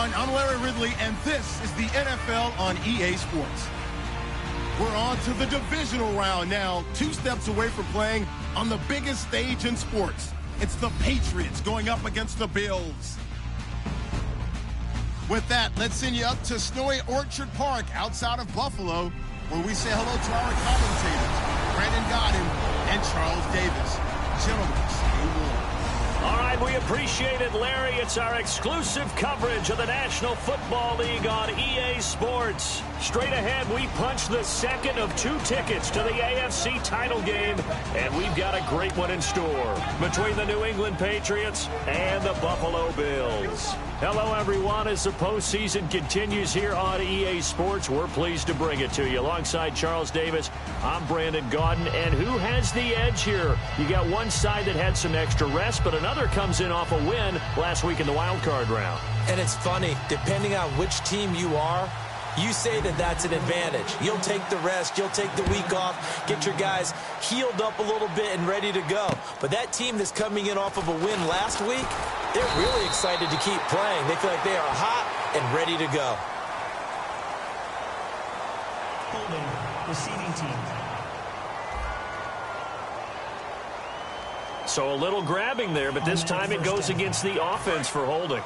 everyone. I'm Larry Ridley, and this is the NFL on EA Sports. We're on to the divisional round now, 2 steps away from playing on the biggest stage in sports. It's the Patriots going up against the Bills. With that, let's send you up to snowy Orchard Park outside of Buffalo, where we say hello to our commentators, Brandon Godden and Charles Davis. Gentlemen, stay warm. All right, we appreciate it, Larry. It's our exclusive coverage of the National Football League on EA Sports. Straight ahead, we punch the second of 2 tickets to the AFC title game, and we've got a great one in store between the New England Patriots and the Buffalo Bills. Hello, everyone. As the postseason continues here on EA Sports, we're pleased to bring it to you. Alongside Charles Davis, I'm Brandon Gaudin. And who has the edge here? You got one side that had some extra rest, but another comes in off a win last week in the wild card round. And it's funny, depending on which team you are, you say that that's an advantage. You'll take the rest, you'll take the week off, get your guys healed up a little bit and ready to go. But that team that's coming in off of a win last week, they're really excited to keep playing. They feel like they are hot and ready to go. Holding, receiving team. So a little grabbing there, but this time it goes against the offense for holding.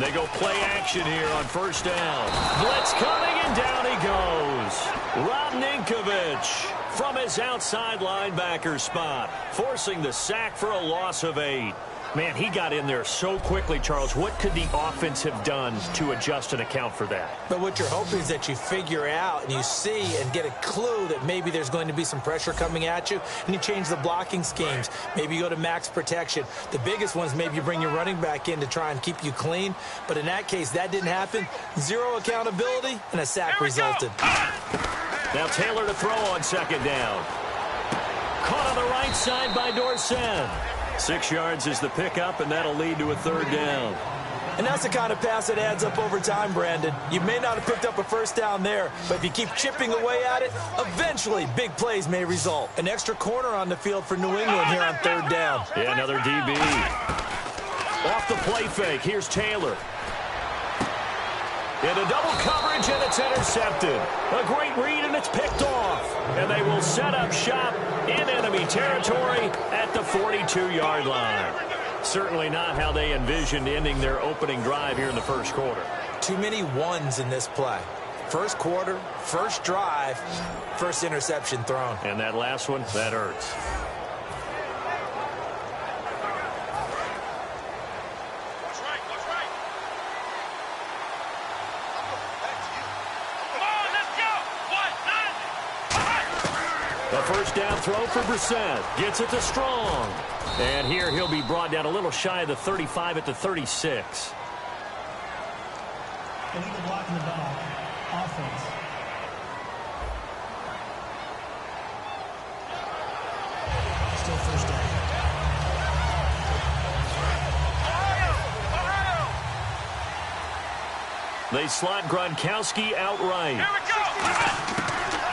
They go play action here on first down. Blitz coming, and down he goes. Rob Ninkovich from his outside linebacker spot, forcing the sack for a loss of 8. Man, he got in there so quickly, Charles. What could the offense have done to adjust and account for that? But what you're hoping is that you figure out and you see and get a clue that maybe there's going to be some pressure coming at you, and you change the blocking schemes. Maybe you go to max protection. The biggest one is maybe you bring your running back in to try and keep you clean. But in that case, that didn't happen. 0 accountability, and a sack resulted. Now Taylor to throw on second down. Caught on the right side by Dorsett. 6 yards is the pickup, and that'll lead to a 3rd down. And that's the kind of pass that adds up over time, Brandon. You may not have picked up a first down there, but if you keep chipping away at it, eventually big plays may result. An extra corner on the field for New England here on 3rd down. Yeah, another DB. Off the play fake, here's Taylor. Into double coverage, and it's intercepted. A great read, and it's picked off. And they will set up shop in enemy territory at the 42-yard line. Certainly not how they envisioned ending their opening drive here in the first quarter. Too many ones in this play. First quarter, first drive, first interception thrown. And that last one, that hurts. The first down throw for Brissett. Gets it to Strong. And here he'll be brought down a little shy of the 35 at the 36. Illegal blocking the ball. Offense. Still first down. They slot Gronkowski outright. Here we go.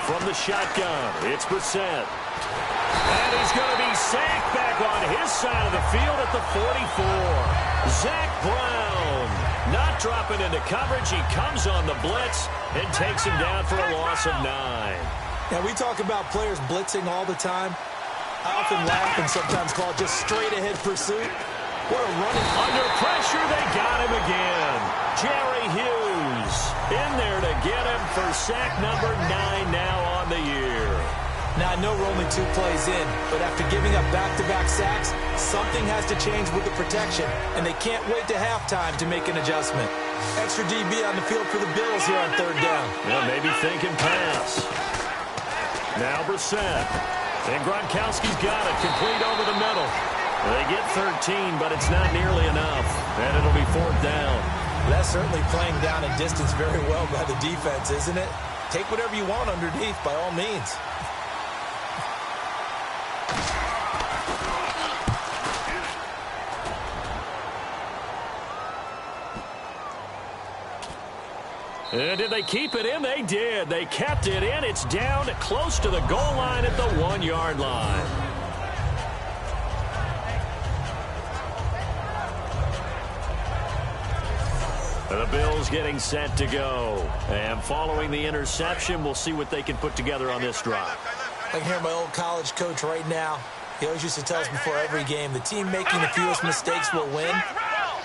From the shotgun, it's Brissett. And he's going to be sacked back on his side of the field at the 44. Zach Brown not dropping into coverage. He comes on the blitz and takes him down for a loss of 9. Now, we talk about players blitzing all the time. I often laugh and sometimes call it just straight-ahead pursuit. What a running. Under pressure, they got him again. Jerry Hughes in there to get him for sack number 9 now on the year. Now, I know we're only 2 plays in, but after giving up back-to-back sacks, something has to change with the protection, and they can't wait to halftime to make an adjustment. Extra DB on the field for the Bills here on 3rd down. Well, maybe thinking pass. Now Brissett. And Gronkowski's got it, complete over the middle. They get 13, but it's not nearly enough, and it'll be 4th down. That's certainly playing down a distance very well by the defense, isn't it? Take whatever you want underneath, by all means. And did they keep it in? They did. They kept it in. It's down close to the goal line at the 1-yard line. The Bills getting set to go. And following the interception, we'll see what they can put together on this drive. I can hear my old college coach right now. He always used to tell us before every game, the team making the fewest mistakes will win.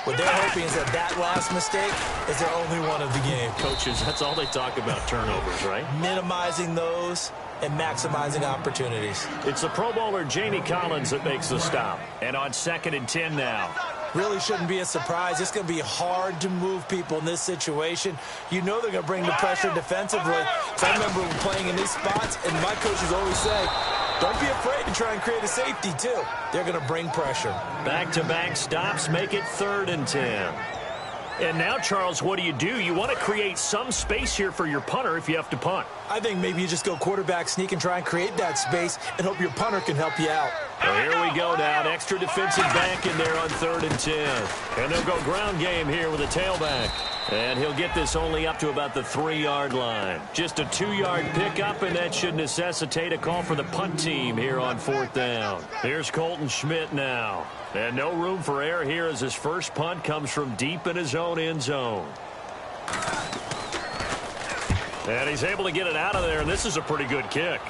What they're hoping is that last mistake is their only one of the game. Coaches, that's all they talk about, turnovers, right? Minimizing those and maximizing opportunities. It's the Pro Bowler Jamie Collins that makes the stop. And on 2nd and 10 now. Really shouldn't be a surprise. It's going to be hard to move people in this situation. You know they're going to bring the pressure defensively. So I remember playing in these spots, and my coaches always say, don't be afraid to try and create a safety, too. They're going to bring pressure. Back-to-back stops make it 3rd and 10. And now, Charles, what do? You want to create some space here for your punter if you have to punt. I think maybe you just go quarterback sneak and try and create that space and hope your punter can help you out. Well, here we go now. An extra defensive back in there on 3rd and 10. And they'll go ground game here with a tailback. And he'll get this only up to about the 3-yard line. Just a 2-yard pickup, and that should necessitate a call for the punt team here on 4th down. Here's Colton Schmidt now. And no room for error here as his first punt comes from deep in his own end zone. And he's able to get it out of there, and this is a pretty good kick.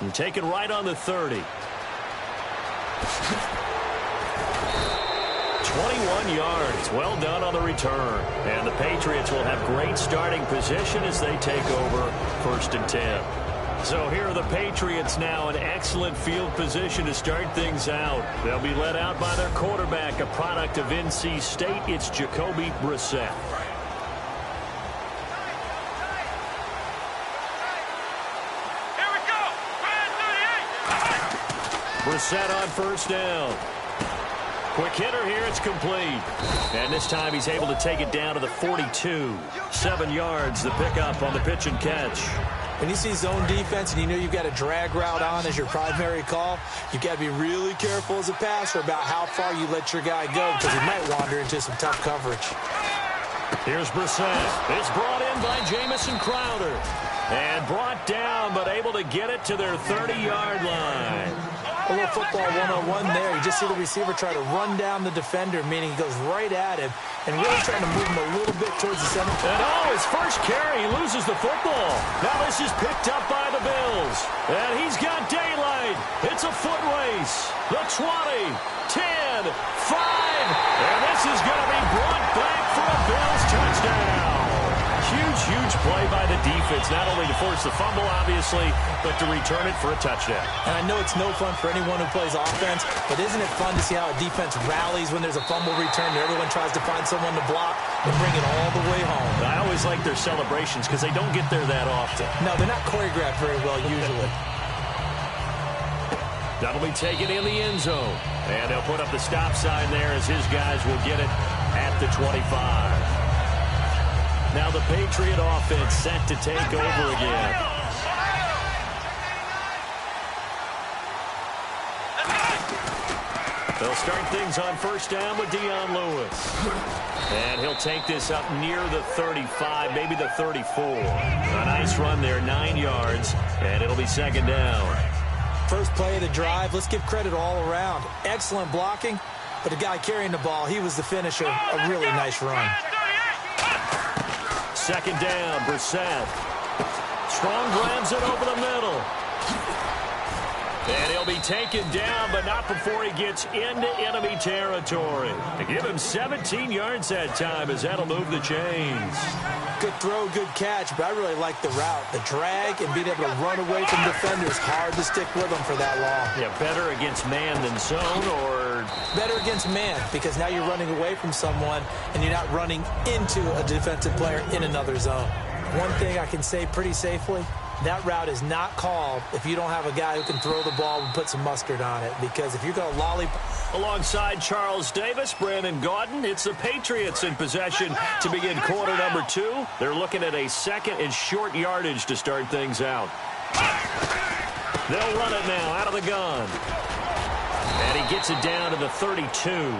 And taken right on the 30. 21 yards. Well done on the return. And the Patriots will have great starting position as they take over 1st and 10. So here are the Patriots now in excellent field position to start things out. They'll be led out by their quarterback, a product of NC State. It's Jacoby Brissett. Brissett on 1st down. Quick hitter here, it's complete. And this time he's able to take it down to the 42. 7 yards, the pickup on the pitch and catch. When you see zone defense and you know you've got a drag route on as your primary call, you've got to be really careful as a passer about how far you let your guy go because he might wander into some tough coverage. Here's Brissett. It's brought in by Jamison Crowder. And brought down, but able to get it to their 30-yard line. A little football 101 there. You just see the receiver try to run down the defender, meaning he goes right at him and really trying to move him a little bit towards the center. And his first carry, he loses the football. Now this is picked up by the Bills. And he's got daylight. It's a foot race. The 20, 10, 5. And this is going to be brought back for a Bills touchdown. Huge play by the defense, not only to force the fumble, obviously, but to return it for a touchdown. And I know it's no fun for anyone who plays offense, but isn't it fun to see how a defense rallies when there's a fumble return and everyone tries to find someone to block and bring it all the way home? I always like their celebrations because they don't get there that often. No, they're not choreographed very well usually. That'll be taken in the end zone. And they'll put up the stop sign there as his guys will get it at the 25. Now the Patriot offense set to take over again. They'll start things on 1st down with Dion Lewis. And he'll take this up near the 35, maybe the 34. A nice run there, 9 yards, and it'll be 2nd down. First play of the drive, let's give credit all around. Excellent blocking, but the guy carrying the ball, he was the finisher. A really nice run. 2nd down, Brissett. Strong grabs it over the middle. And he'll be taken down, but not before he gets into enemy territory. To give him 17 yards that time as that'll move the chains. Good throw, good catch, but I really like the route. The drag and being able to run away from defenders. Hard to stick with them for that long. Yeah, better against man than zone, or better against man, because now you're running away from someone and you're not running into a defensive player in another zone. One thing I can say pretty safely, that route is not called if you don't have a guy who can throw the ball and put some mustard on it. Because if you're going to lollipop. Alongside Charles Davis, Brandon Gaudin, it's the Patriots in possession to begin quarter number 2. They're looking at a 2nd and short yardage to start things out. They'll run it now out of the gun. And he gets it down to the 32.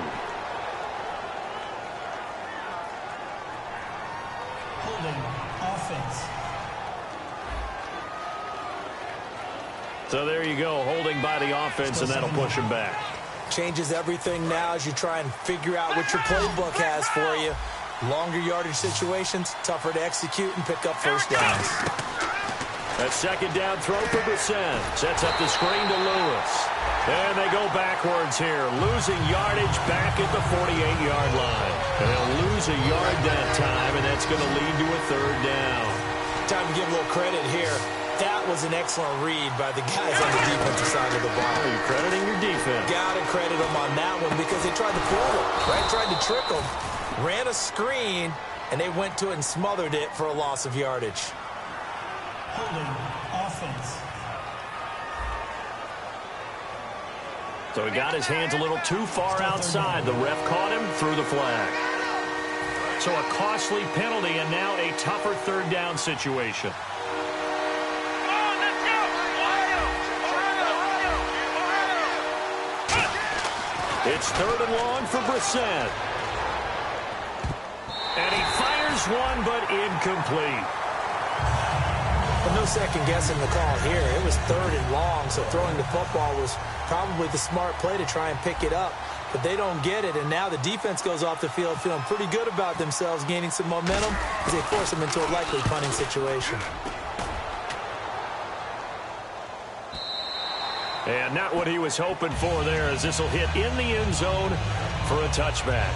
So there you go, holding by the offense, and that'll push him back. Changes everything now as you try and figure out what your playbook has for you. Longer yardage situations, tougher to execute and pick up first downs. That second down throw for Brissett. Sets up the screen to Lewis. And they go backwards here, losing yardage back at the 48-yard line. And they'll lose a yard that time, and that's going to lead to a third down. Time to give a little credit here. That was an excellent read by the guys on the defensive side of the ball. You're crediting your defense. Got to credit them on that one because they tried to fool them, right? Tried to trick them, ran a screen, and they went to it and smothered it for a loss of yardage. Holding offense. So he got his hands a little too far outside. The ref caught him, threw the flag. So a costly penalty and now a tougher third down situation. It's third and long for Brissett. And he fires one, but incomplete. But no second guessing the call here. It was third and long, so throwing the football was probably the smart play to try and pick it up. But they don't get it, and now the defense goes off the field feeling pretty good about themselves, gaining some momentum as they force them into a likely punting situation. And not what he was hoping for there, as this will hit in the end zone for a touchback.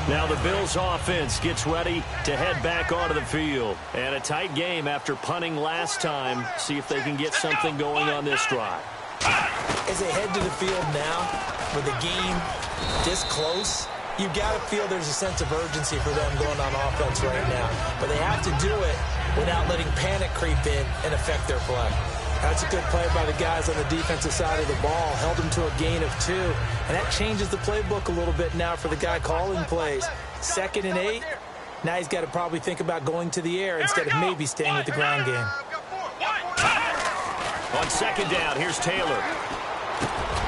Now the Bills offense gets ready to head back onto the field. And a tight game after punting last time. See if they can get something going on this drive. As they head to the field now, with the game this close, you've got to feel there's a sense of urgency for them going on offense right now. But they have to do it without letting panic creep in and affect their play. That's a good play by the guys on the defensive side of the ball. Held them to a gain of 2. And that changes the playbook a little bit now for the guy calling plays. 2nd and 8. Now he's got to probably think about going to the air instead of maybe staying with the ground game. On second down, here's Taylor.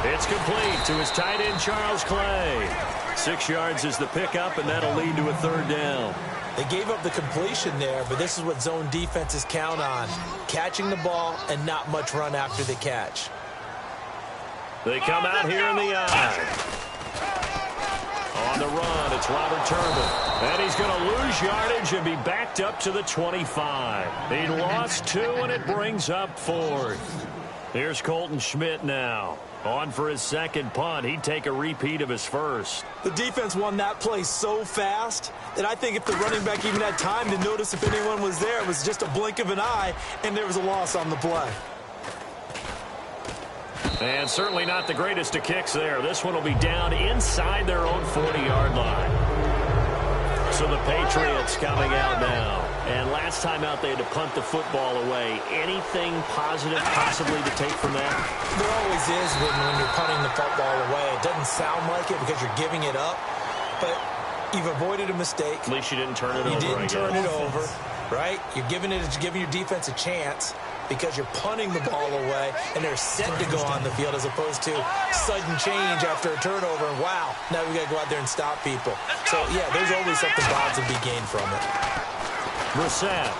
It's complete to his tight end, Charles Clay. 6 yards is the pickup, and that'll lead to a third down. They gave up the completion there, but this is what zone defenses count on. Catching the ball and not much run after the catch. They come out here in the eye. On the run, it's Robert Turbin. And he's going to lose yardage and be backed up to the 25. He lost 2, and it brings up 4th. Here's Colton Schmidt now. On for his second punt. He'd take a repeat of his first. The defense won that play so fast that I think if the running back even had time to notice if anyone was there, it was just a blink of an eye, and there was a loss on the play. And certainly not the greatest of kicks there. This one will be down inside their own 40-yard line. So the Patriots coming out now. And last time out, they had to punt the football away. Anything positive possibly to take from that? There always is when you're punting the football away. It doesn't sound like it because you're giving it up, but you've avoided a mistake. At least you didn't turn it over. You didn't turn it over, right? You're giving your defense a chance because you're punting the ball away, and they're set to go on the field as opposed to sudden change after a turnover. And wow, now we got to go out there and stop people. So, yeah, there's always something positive to be gained from it. Brissett.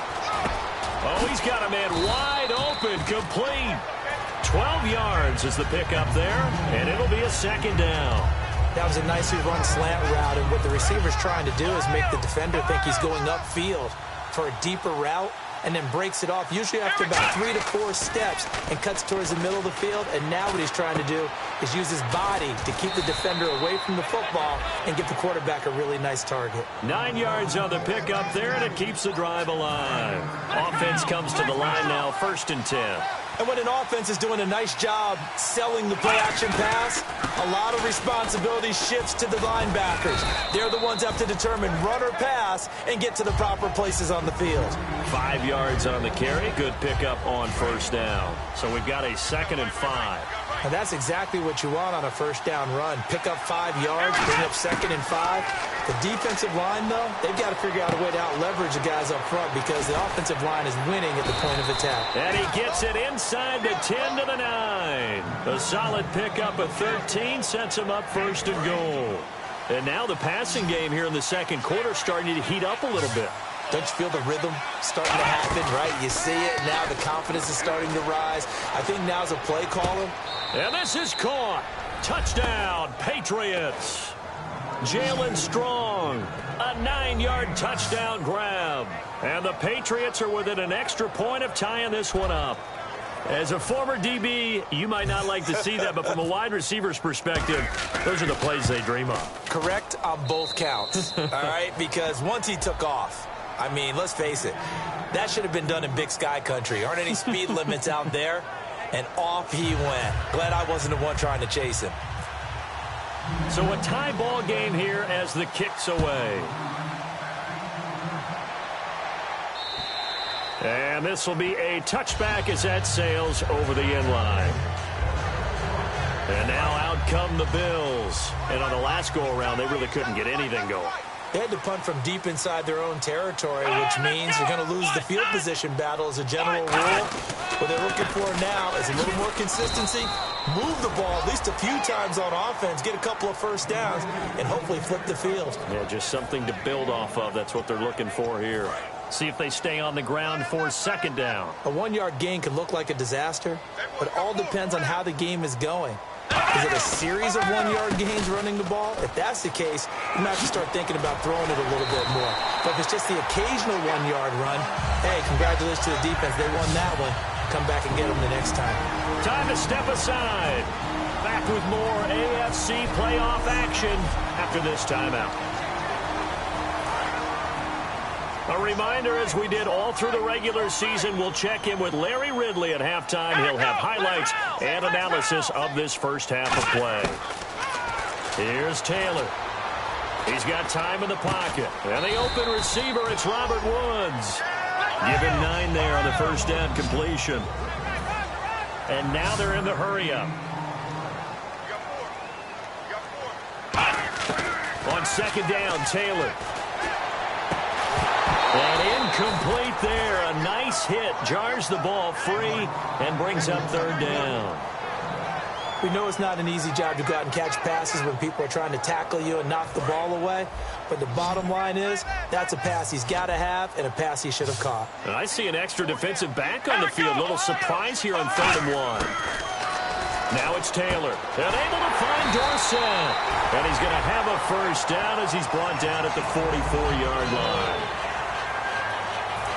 Oh, he's got a man wide open, complete. 12 yards is the pickup there, and it'll be a second down. That was a nicely run slant route, and what the receiver's trying to do is make the defender think he's going upfield for a deeper route, and then breaks it off, usually after about 3 to 4 steps, and cuts towards the middle of the field. And now what he's trying to do is use his body to keep the defender away from the football and give the quarterback a really nice target. 9 yards on the pickup there, and it keeps the drive alive. Offense comes to the line now, 1st and 10. And when an offense is doing a nice job selling the play-action pass, a lot of responsibility shifts to the linebackers. They're the ones that have to determine run or pass and get to the proper places on the field. 5 yards on the carry. Good pickup on 1st down. So we've got a 2nd and 5. And that's exactly what you want on a 1st down run. Pick up 5 yards, bring up 2nd and 5. The defensive line, though, they've got to figure out a way to out-leverage the guys up front because the offensive line is winning at the point of attack. And he gets it inside the 10 to the 9. A solid pickup of 13 sets him up 1st and goal. And now the passing game here in the 2nd quarter starting to heat up a little bit. Don't you feel the rhythm starting to happen, right? You see it, now the confidence is starting to rise. I think now's a play caller. And this is caught. Touchdown, Patriots. Jalen Strong, a 9-yard touchdown grab. And the Patriots are within an extra point of tying this one up. As a former DB, you might not like to see that, but from a wide receiver's perspective, those are the plays they dream of. Correct on both counts, all right? Because once he took off, I mean, let's face it, that should have been done in Big Sky country. Aren't any speed limits out there? And off he went. Glad I wasn't the one trying to chase him. So a tie ball game here as the kick's away. And this will be a touchback as that sails over the end line. And now out come the Bills. And on the last go-around, they really couldn't get anything going. They had to punt from deep inside their own territory, which means you're going to lose the field position battle as a general rule. What they're looking for now is a little more consistency, move the ball at least a few times on offense, get a couple of first downs, and hopefully flip the field. Yeah, just something to build off of. That's what they're looking for here. See if they stay on the ground for second down. A 1-yard gain can look like a disaster, but it all depends on how the game is going. Is it a series of 1-yard gains running the ball? If that's the case, you might have to start thinking about throwing it a little bit more. But if it's just the occasional 1-yard run, hey, congratulations to the defense. They won that one. Come back and get them the next time. Time to step aside. Back with more AFC playoff action after this timeout. A reminder, as we did all through the regular season, we'll check in with Larry Ridley at halftime. He'll have highlights and analysis of this first half of play. Here's Taylor. He's got time in the pocket. And the open receiver, it's Robert Woods. Give him 9 there on the first down completion. And now they're in the hurry-up. On second down, Taylor. And incomplete there. A nice hit. Jars the ball free and brings up third down. We know it's not an easy job to go out and catch passes when people are trying to tackle you and knock the ball away. But the bottom line is, that's a pass he's got to have and a pass he should have caught. I see an extra defensive back on the field. Little surprise here on 3rd and 1. Now it's Taylor. And able to find Dorsett. And he's going to have a first down as he's brought down at the 44-yard line.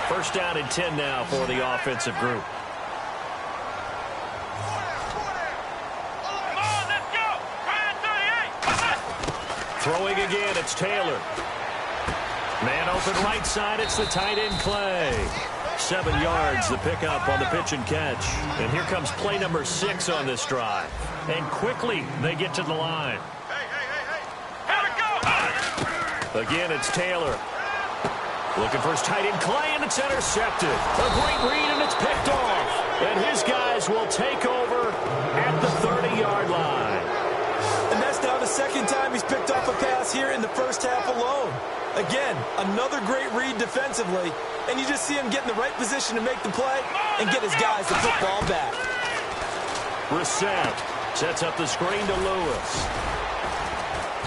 First down and 10 now for the offensive group. Throwing again, it's Taylor. Man open right side, it's the tight end play. 7 yards, the pickup on the pitch and catch. And here comes play number 6 on this drive. And quickly, they get to the line. Again, it's Taylor. Looking for his tight end, Clay, and it's intercepted. A great read, and it's picked off. And his guys will take over at the 30-yard line. And that's now the second time he's picked off a pass here in the first half alone. Again, another great read defensively, and you just see him get in the right position to make the play and get his guys the football back. Brissett sets up the screen to Lewis.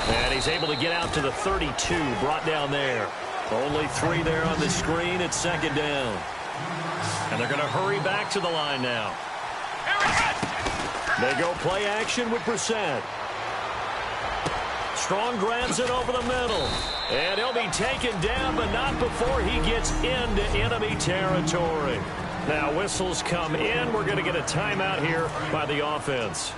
And he's able to get out to the 32, brought down there. Only 3 there on the screen. It's second down. And they're going to hurry back to the line now. They go play action with Brissett. Strong grabs it over the middle. And he'll be taken down, but not before he gets into enemy territory. Now whistles come in. We're going to get a timeout here by the offense.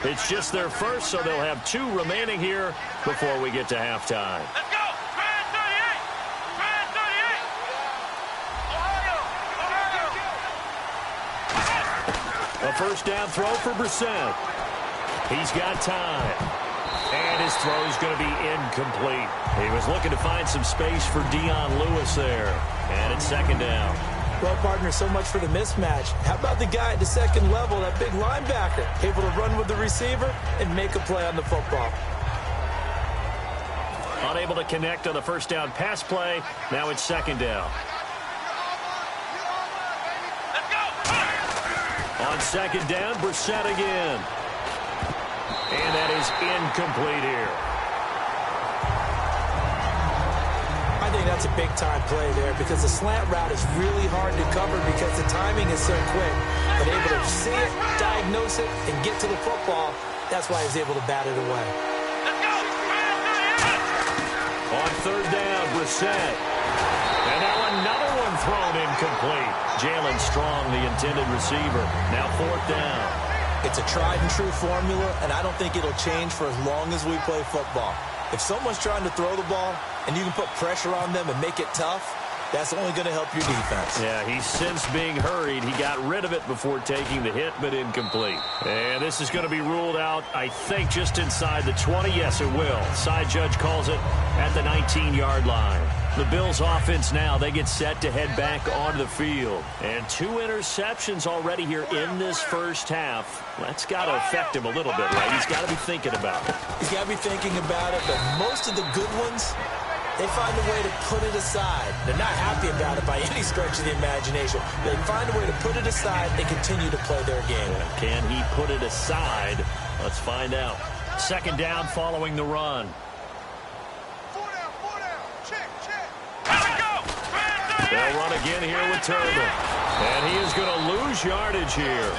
It's just their first, so they'll have 2 remaining here before we get to halftime. Let's go! A first down throw for Brissett. He's got time. And his throw is going to be incomplete. He was looking to find some space for Dion Lewis there. And it's second down. Well, partner, so much for the mismatch. How about the guy at the second level, that big linebacker, able to run with the receiver and make a play on the football? Unable to connect on the first down pass play. Now it's second down. On second down, Brissett again. And that is incomplete here. I I think that's a big-time play there because the slant route is really hard to cover because the timing is so quick. But able to see it, diagnose it, and get to the football, that's why he was able to bat it away. On third down, Brissett. And now another one thrown incomplete. Jalen Strong, the intended receiver. Now fourth down. It's a tried-and-true formula, and I don't think it'll change for as long as we play football. If someone's trying to throw the ball and you can put pressure on them and make it tough, that's only going to help your defense. Yeah, he's since being hurried. He got rid of it before taking the hit, but incomplete. And this is going to be ruled out, I think, just inside the 20. Yes, it will. Side judge calls it at the 19-yard line. The Bills offense now, they get set to head back onto the field. And 2 interceptions already here in this first half. That's got to affect him a little bit, right? He's got to be thinking about it. He's got to be thinking about it, but most of the good ones, they find a way to put it aside. They're not happy about it by any stretch of the imagination. They find a way to put it aside and continue to play their game. Can he put it aside? Let's find out. Second down following the run. They'll run again here with Turbin. And he is going to lose yardage here.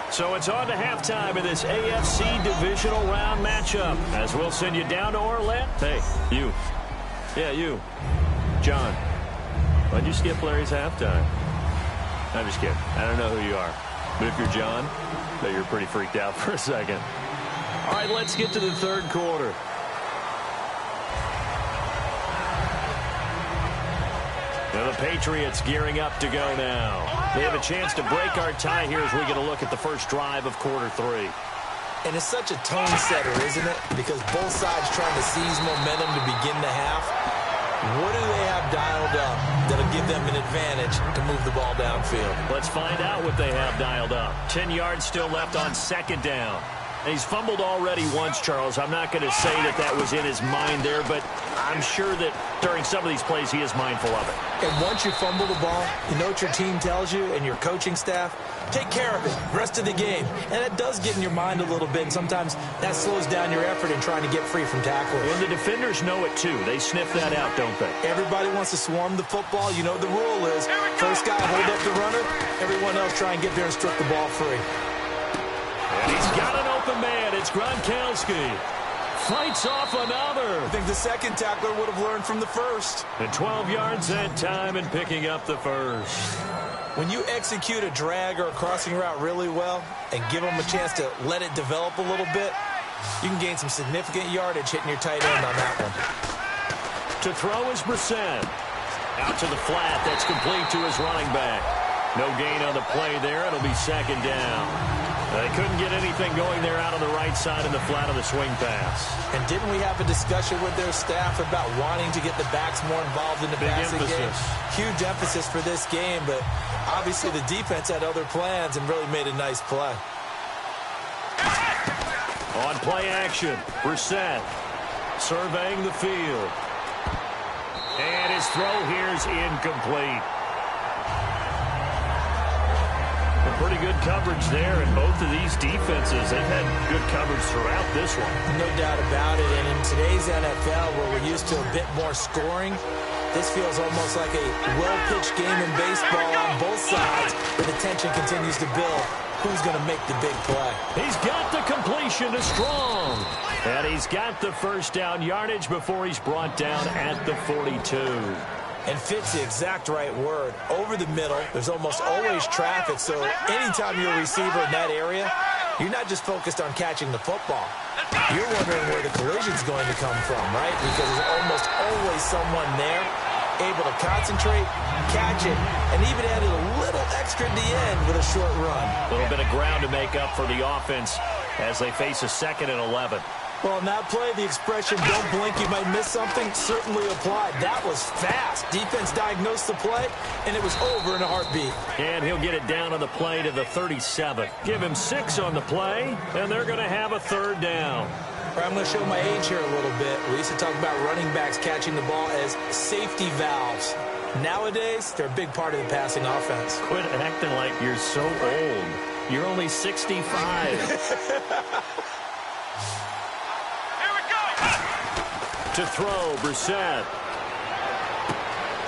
So it's on to halftime in this AFC Divisional round matchup. As we'll send you down to Orlando. Hey, you. Yeah, you. John. Why'd you skip Larry's halftime? I'm just kidding. I don't know who you are. But if you're John, I bet you're pretty freaked out for a second. All right, let's get to the third quarter. Now the Patriots gearing up to go now. They have a chance to break our tie here as we get a look at the first drive of quarter 3. And it's such a tone setter, isn't it? Because both sides trying to seize momentum to begin the half. What do they have dialed up that'll give them an advantage to move the ball downfield? Let's find out what they have dialed up. 10 yards still left on second down. And he's fumbled already once, Charles. I'm not going to say that that was in his mind there, but I'm sure that during some of these plays he is mindful of it. And once you fumble the ball, you know what your team tells you and your coaching staff? Take care of it rest of the game. And it does get in your mind a little bit, and sometimes that slows down your effort in trying to get free from tacklers. And the defenders know it too. They sniff that out, don't they? Everybody wants to swarm the football. You know the rule is first guy hold up the runner, everyone else try and get there and strip the ball free. And he's got an open man. It's Gronkowski. Fights off another. I think the second tackler would have learned from the first. And 12 yards that time and picking up the first. When you execute a drag or a crossing route really well and give them a chance to let it develop a little bit, you can gain some significant yardage hitting your tight end on that one. To throw is Brissett. Out to the flat. That's complete to his running back. No gain on the play there. It'll be second down. They couldn't get anything going there out on the right side in the flat of the swing pass. And didn't we have a discussion with their staff about wanting to get the backs more involved in the passing game? Huge emphasis for this game, but obviously the defense had other plans and really made a nice play. On play action, Brissett surveying the field. And his throw here's incomplete. Pretty good coverage there, and both of these defenses, they've had good coverage throughout this one. No doubt about it, and in today's NFL, where we're used to a bit more scoring, this feels almost like a well-pitched game in baseball on both sides, where the tension continues to build. Who's going to make the big play? He's got the completion to Strong, and he's got the first down yardage before he's brought down at the 42. And fit's the exact right word. Over the middle, there's almost always traffic, so anytime you're a receiver in that area, you're not just focused on catching the football. You're wondering where the collision's going to come from, right? Because there's almost always someone there able to concentrate, catch it, and even added a little extra at the end with a short run. A little bit of ground to make up for the offense as they face a 2nd and 11. Well, in that play, the expression, don't blink, you might miss something, certainly applied. That was fast. Defense diagnosed the play, and it was over in a heartbeat. And he'll get it down on the play to the 37. Give him 6 on the play, and they're going to have a third down. I'm going to show my age here a little bit. We used to talk about running backs catching the ball as safety valves. Nowadays, they're a big part of the passing offense. Quit acting like you're so old. You're only 65. To throw, Brissett.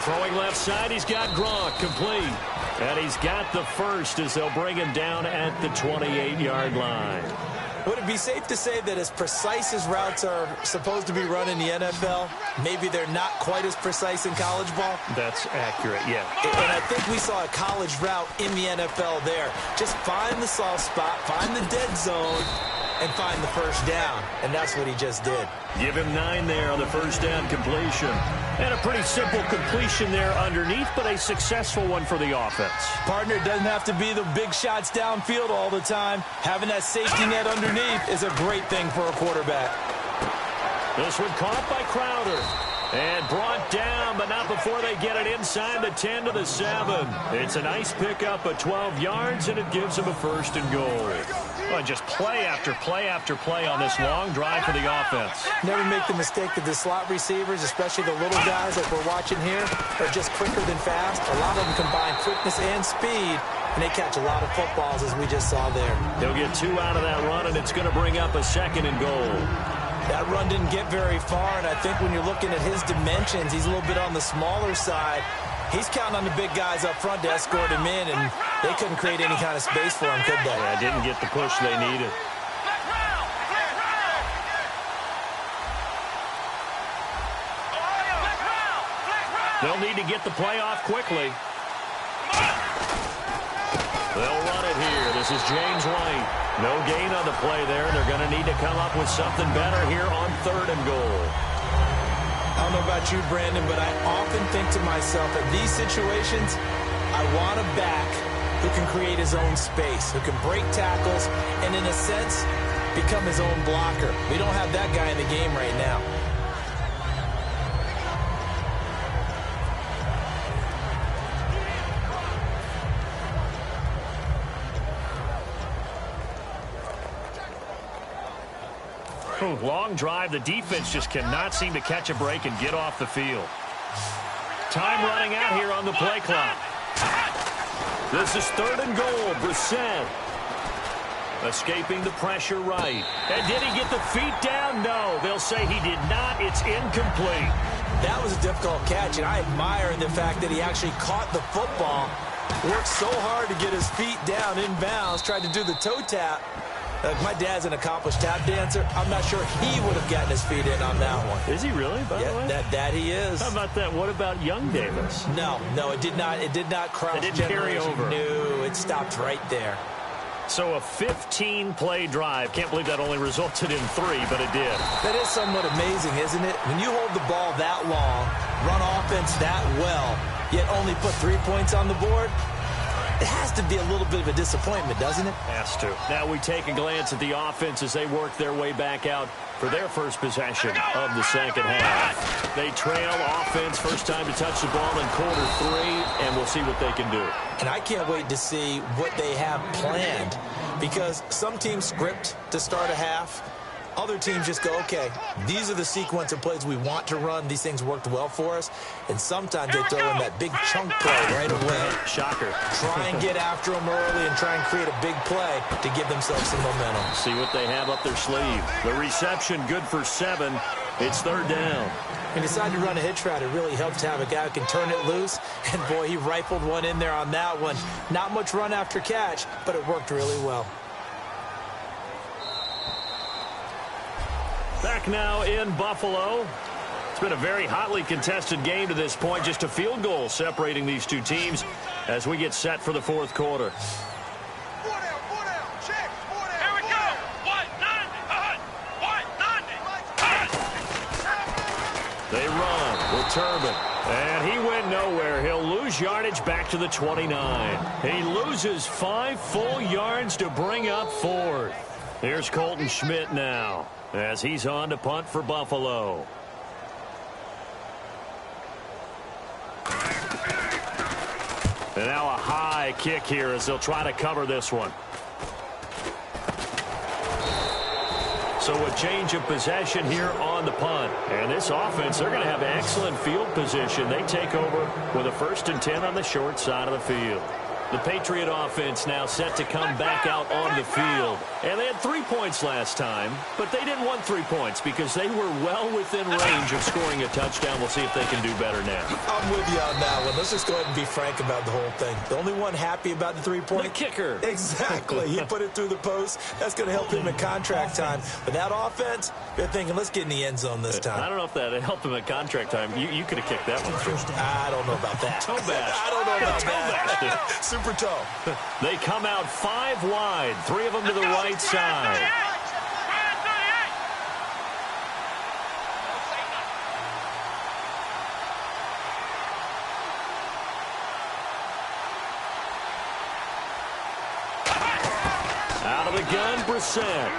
Throwing left side, he's got Gronk complete. And he's got the first as they'll bring him down at the 28-yard line. Would it be safe to say that as precise as routes are supposed to be run in the NFL, maybe they're not quite as precise in college ball? That's accurate, yeah. And I think we saw a college route in the NFL there. Just find the soft spot, find the dead zone, and find the first down. And that's what he just did. Give him 9 there on the first down completion. And a pretty simple completion there underneath, but a successful one for the offense. Partner, it doesn't have to be the big shots downfield all the time. Having that safety net underneath is a great thing for a quarterback. This one caught by Crowder. And brought down, but not before they get it inside the 10 to the 7. It's a nice pickup of 12 yards, and it gives them a first and goal. Well, just play after play after play on this long drive for the offense. Never make the mistake that the slot receivers, especially the little guys that we're watching here, are just quicker than fast. A lot of them combine quickness and speed, and they catch a lot of footballs, as we just saw there. They'll get 2 out of that run, and it's going to bring up a second and goal. That run didn't get very far, and I think when you're looking at his dimensions, he's a little bit on the smaller side. He's counting on the big guys up front to escort him in, and they couldn't create any kind of space for him, could they? Yeah, didn't get the push they needed. They'll need to get the play off quickly. They'll run it here. This is James White. No gain on the play there. They're going to need to come up with something better here on 3rd and goal. I don't know about you, Brandon, but I often think to myself, in these situations, I want a back who can create his own space, who can break tackles, and in a sense, become his own blocker. We don't have that guy in the game right now. Long drive. The defense just cannot seem to catch a break and get off the field. Time running out here on the play clock. This is 3rd and goal. Brissett escaping the pressure right. And did he get the feet down? No. They'll say he did not. It's incomplete. That was a difficult catch, and I admire the fact that he actually caught the football, worked so hard to get his feet down inbounds, tried to do the toe tap. My dad's an accomplished tap dancer. I'm not sure he would have gotten his feet in on that one. Is he really, by the way? That he is. How about that? What about young Davis? No, it did not. It did not cross. It didn't carry over. No, it stopped right there. So a 15-play drive. Can't believe that only resulted in 3, but it did. That is somewhat amazing, isn't it? When you hold the ball that long, run offense that well, yet only put 3 points on the board, it has to be a little bit of a disappointment, doesn't it? Has to. Now we take a glance at the offense as they work their way back out for their first possession of the second half. They trail offense, first time to touch the ball in quarter 3, and we'll see what they can do. And I can't wait to see what they have planned, because some teams script to start a half. Other teams just go, okay, these are the sequence of plays we want to run. These things worked well for us. And sometimes they throw in that big chunk play right away. Shocker. Try and get after them early and try and create a big play to give themselves some momentum. See what they have up their sleeve. The reception good for 7. It's 3rd down. He decided to run a hitch route. It really helps to have a guy who can turn it loose. And, boy, he rifled one in there on that one. Not much run after catch, but it worked really well. Back now in Buffalo. It's been a very hotly contested game to this point. Just a field goal separating these two teams as we get set for the 4th quarter. They run with Turbin. And he went nowhere. He'll lose yardage back to the 29. He loses 5 full yards to bring up 4th. Here's Colton Schmidt now, as he's on to punt for Buffalo. And now a high kick here as they'll try to cover this one. So a change of possession here on the punt. And this offense, they're going to have excellent field position. They take over with a 1st and 10 on the short side of the field. The Patriot offense now set to come back out on the field. And they had 3 points last time, but they didn't want 3 points because they were well within range of scoring a touchdown. We'll see if they can do better now. I'm with you on that one. Let's just go ahead and be frank about the whole thing. The only one happy about the 3-point? The kicker. Exactly. He put it through the post. That's going to help him in contract time. But that offense, they're thinking, let's get in the end zone this time. I don't know if that helped him at contract time. You could have kicked that one through. I don't know about that. Toe bash. I don't know about that. Super toe. They come out 5 wide, 3 of them to the right side. Out of the gun, Brissett.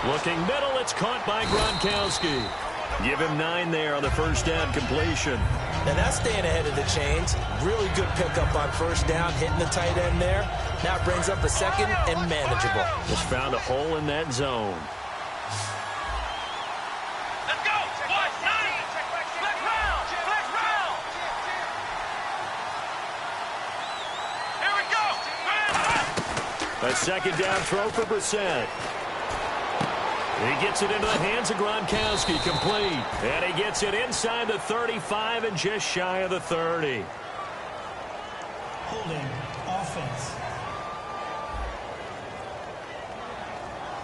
Looking middle, it's caught by Gronkowski. Give him 9 there on the first down completion. And that's staying ahead of the chains. Really good pickup on first down, hitting the tight end there. Now it brings up a second and manageable. Just found a hole in that zone. Let's go! Boys, 9! Flex round! Flex round! Here we go! A second down throw for Brissett. He gets it into the hands of Gronkowski, complete. And he gets it inside the 35 and just shy of the 30. Holding offense.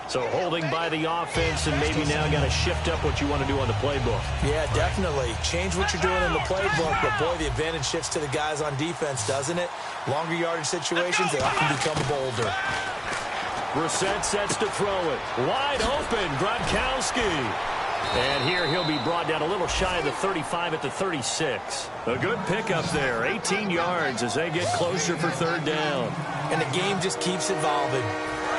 So holding by the offense, and maybe now got to shift up what you want to do on the playbook. Yeah, definitely. Change what you're doing in the playbook, but boy, the advantage shifts to the guys on defense, doesn't it? Longer yardage situations, they often become bolder. Brissett sets to throw it. Wide open, Gronkowski. And here he'll be brought down a little shy of the 35 at the 36. A good pickup there, 18 yards as they get closer for third down. And the game just keeps evolving.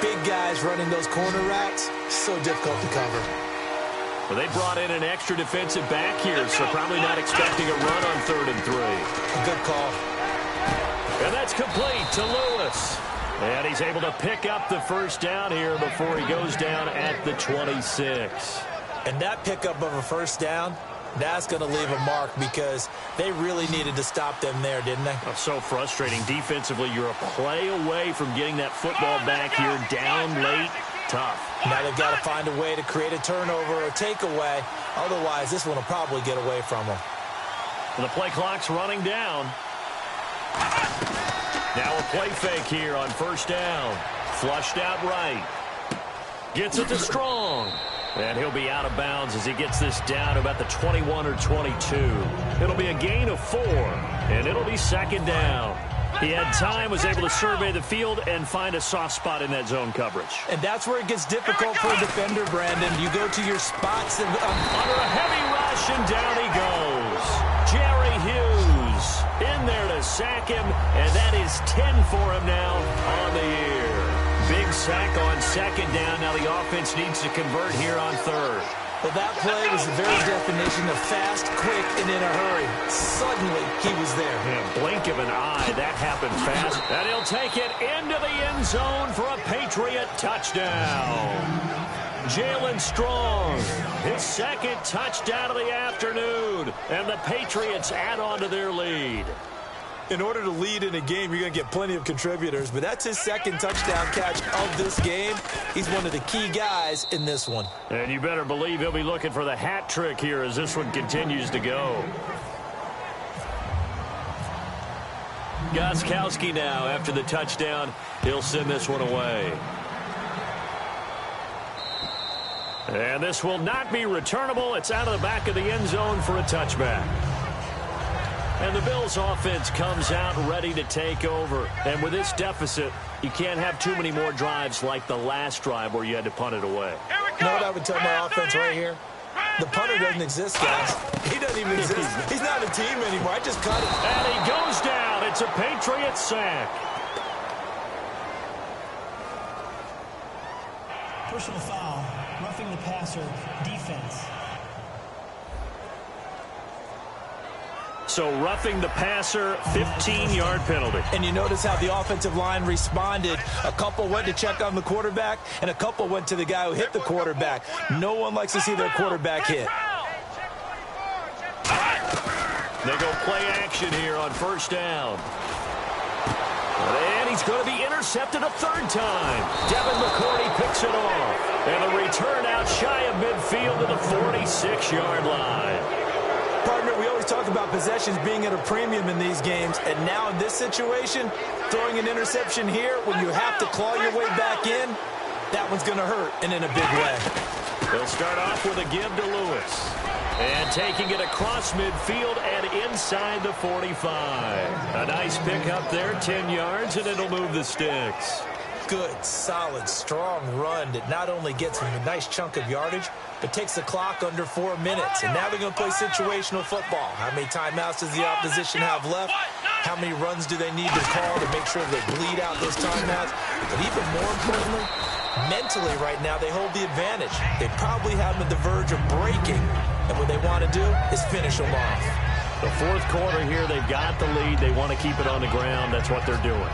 Big guys running those corner routes, so difficult to cover. Well, they brought in an extra defensive back here, so probably not expecting a run on 3rd and 3. A good call. And that's complete to Lewis. And he's able to pick up the first down here before he goes down at the 26. And that pickup of a first down, that's going to leave a mark because they really needed to stop them there, didn't they? Oh, so frustrating. Defensively, you're a play away from getting that football back here down late. Tough. Now they've got to find a way to create a turnover or takeaway. Otherwise, this one will probably get away from them. And the play clock's running down. Now a play fake here on first down. Flushed out right. Gets it to Strong. And he'll be out of bounds as he gets this down to about the 21 or 22. It'll be a gain of 4, and it'll be second down. He had time, was able to survey the field and find a soft spot in that zone coverage. And that's where it gets difficult for a defender, Brandon. You go to your spots and under a heavy rush, and down he goes. Jerry Hughes in there to sack him, and that is 10 for him now on the year. Big sack on second down. Now the offense needs to convert here on 3rd. Well, that play was the very definition of fast, quick, and in a hurry. Suddenly, he was there. Yeah, blink of an eye. That happened fast. And he'll take it into the end zone for a Patriot touchdown. Jalen Strong, his second touchdown of the afternoon. And the Patriots add on to their lead. In order to lead in a game, you're going to get plenty of contributors, but that's his second touchdown catch of this game. He's one of the key guys in this one. And you better believe he'll be looking for the hat trick here as this one continues to go. Gostkowski now, after the touchdown, he'll send this one away. And this will not be returnable. It's out of the back of the end zone for a touchback. And the Bills offense comes out ready to take over. And with this deficit, you can't have too many more drives like the last drive where you had to punt it away. You know what I would tell my offense right here? The punter doesn't exist, guys. He doesn't even exist. He's not a team anymore. I just cut it. And he goes down. It's a Patriot sack. Personal foul, roughing the passer, defense. So roughing the passer, 15-yard penalty. And you notice how the offensive line responded. A couple went to check on the quarterback, and a couple went to the guy who hit the quarterback. No one likes to see their quarterback hit. They go play action here on first down. And he's going to be intercepted a third time. Devin McCourty picks it off. And the return out shy of midfield to the 46-yard line. Partner, we always talk about possessions being at a premium in these games, and now in this situation, throwing an interception here when you have to claw your way back in, that one's going to hurt, and in a big way. They'll start off with a give to Lewis. And taking it across midfield and inside the 45. A nice pick up there, 10 yards, and it'll move the sticks. Good, solid, strong run that not only gets him a nice chunk of yardage, but takes the clock under 4 minutes. And now they're going to play situational football. How many timeouts does the opposition have left? How many runs do they need to call to make sure they bleed out those timeouts? But even more importantly, mentally right now, they hold the advantage. They probably have them at the verge of breaking. And what they want to do is finish them off. The fourth quarter here, they've got the lead. They want to keep it on the ground. That's what they're doing.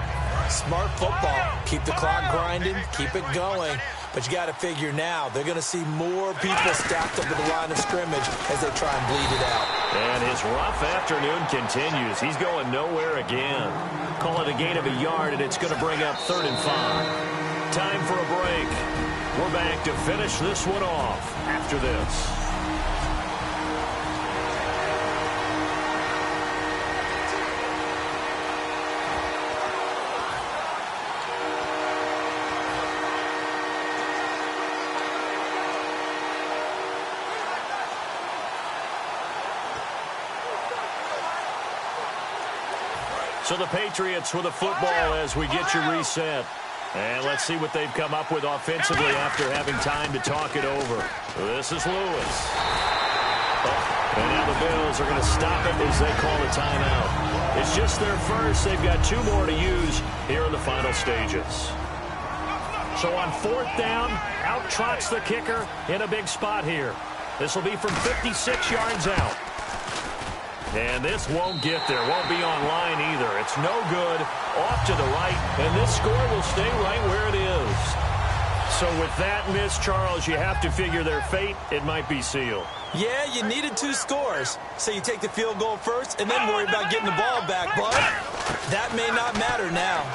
Smart football. Keep the clock grinding. Keep it going. But you got to figure now, they're going to see more people stacked up at the line of scrimmage as they try and bleed it out. And his rough afternoon continues. He's going nowhere again. Call it a gain of a yard, and it's going to bring up 3rd and 5. Time for a break. We're back to finish this one off after this. So the Patriots with the football as we get you reset. And let's see what they've come up with offensively after having time to talk it over. This is Lewis. And now the Bills are going to stop it as they call a timeout. It's just their first. They've got 2 more to use here in the final stages. So on 4th down, out trots the kicker in a big spot here. This will be from 56 yards out. And this won't get there. Won't be on line either. It's no good. Off to the right. And this score will stay right where it is. So with that miss, Charles, you have to figure their fate. It might be sealed. Yeah, you needed 2 scores. So you take the field goal first and then worry about getting the ball back. But that may not matter now.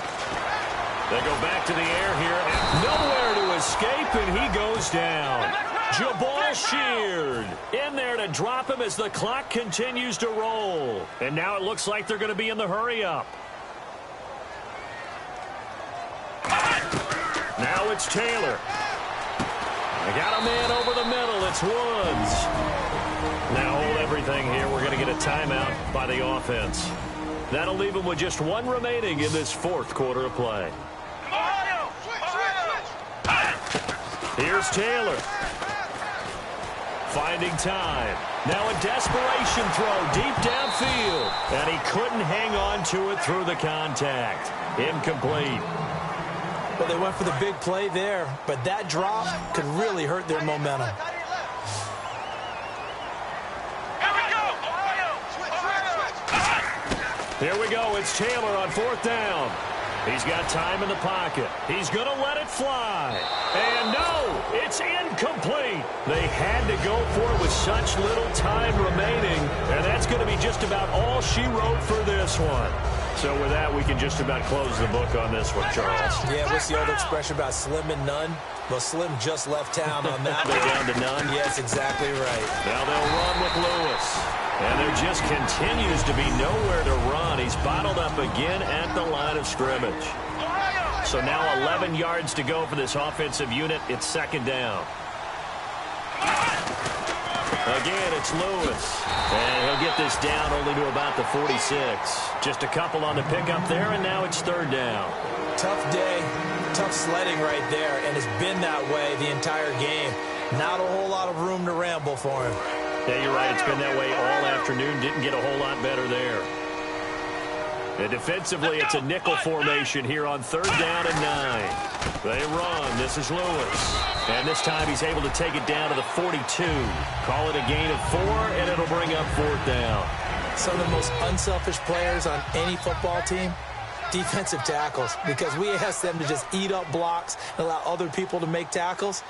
They go back to the air here. Nowhere to escape, and he goes down. Jabal Sheard in there to drop him as the clock continues to roll. And now it looks like they're going to be in the hurry-up. Now it's Taylor. They got a man over the middle. It's Woods. Now hold everything here. We're going to get a timeout by the offense. That'll leave them with just 1 remaining in this 4th quarter of play. Here's Taylor. Finding time. Now a desperation throw deep downfield. And he couldn't hang on to it through the contact. Incomplete. Well, they went for the big play there, but that drop could really hurt their momentum. Here we go. It's Taylor on 4th down. He's got time in the pocket. He's going to let it fly. And no, it's incomplete. They had to go for it with such little time remaining. And that's going to be just about all she wrote for this one. So with that, we can just about close the book on this one, Charles. Yeah, what's the old expression about slim and none? Well, Slim just left town on that. They're down to none? Yes, exactly right. Now they'll run with Lewis. And there just continues to be nowhere to run. He's bottled up again at the line of scrimmage. So now 11 yards to go for this offensive unit. It's 2nd down. Again, it's Lewis. And he'll get this down only to about the 46. Just a couple on the pickup there, and now it's 3rd down. Tough day, tough sledding right there, and it's been that way the entire game. Not a whole lot of room to ramble for him. Yeah, you're right. It's been that way all afternoon. Didn't get a whole lot better there. And defensively, it's a nickel formation here on 3rd down and 9. They run. This is Lewis. And this time he's able to take it down to the 42. Call it a gain of 4, and it'll bring up 4th down. Some of the most unselfish players on any football team, defensive tackles, because we ask them to just eat up blocks and allow other people to make tackles.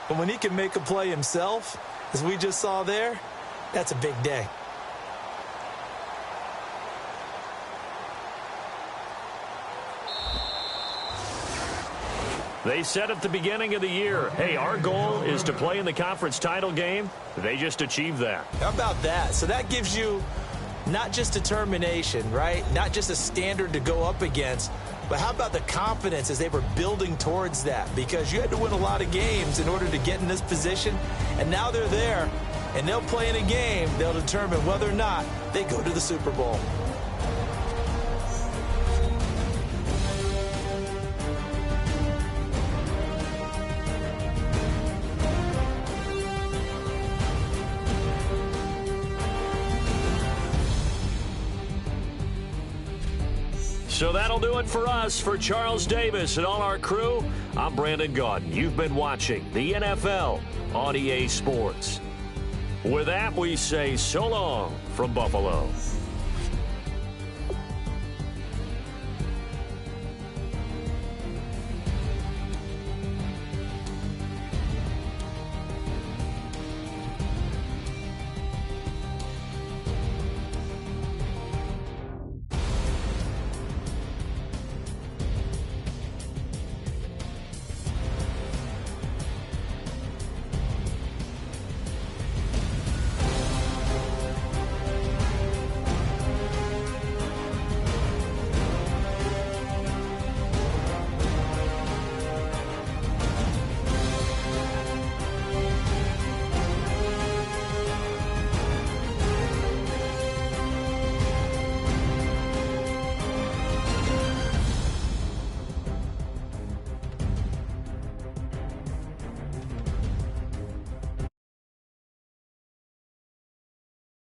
But when he can make a play himself, as we just saw there, that's a big day. They said at the beginning of the year, hey, our goal is to play in the conference title game. They just achieved that. How about that? So that gives you not just determination, right? Not just a standard to go up against, but how about the confidence as they were building towards that? Because you had to win a lot of games in order to get in this position, and now they're there, and they'll play in a game. They'll determine whether or not they go to the Super Bowl. So that'll do it for us. For Charles Davis and all our crew, I'm Brandon Gaudin. You've been watching the NFL on EA Sports. With that, we say so long from Buffalo.